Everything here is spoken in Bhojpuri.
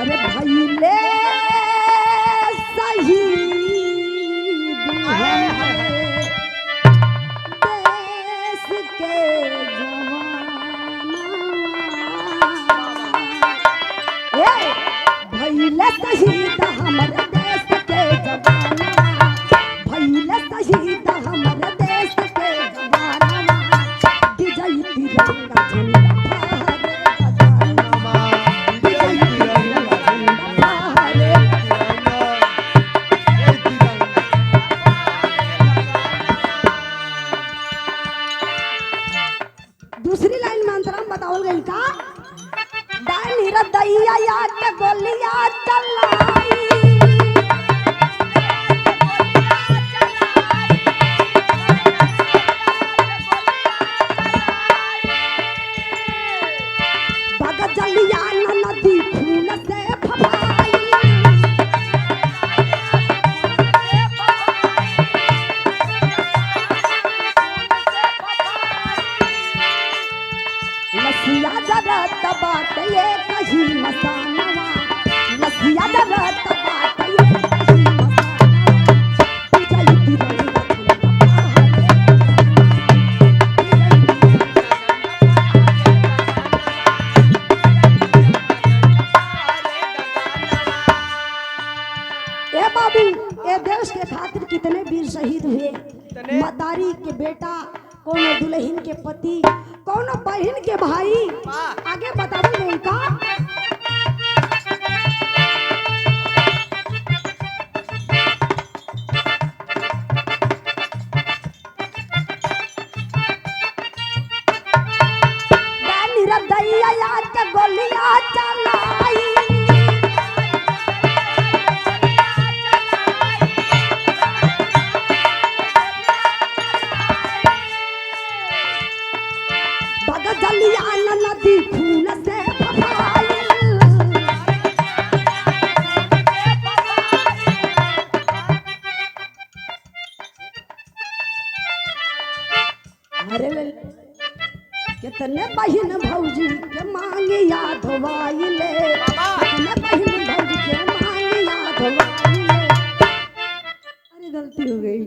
अरे भाई ले सही देश के जवाना भैले शहीद हमर देश के जवाना भैले शहीद हमर देश के जवाना विजय तिरंगा झंडा दूसरी लाइन में अंतराम बतावल गई का डाल दैया याद के गोलियां चलाई भगत जलिया नदी खून से फफाई लसिया जरत बात ये कहीं मसानवा लसिया जरत बात ये कहीं मसानवा विजय तिरंगा ए बाबू ए देश के खातिर कितने वीर शहीद हुए मतारी के बेटा कोनो दुल्हन के पति कोनो बहन के भाई आगे बताओ का दैया याद के गोलियां चलाई भगत जलिया नदी खून से फफाई अरे कितने बहन भौजी के मांगे याद धोवाइले कितने बहन भौजी के मांगे याद धोवाइले अरे गलती हो गई।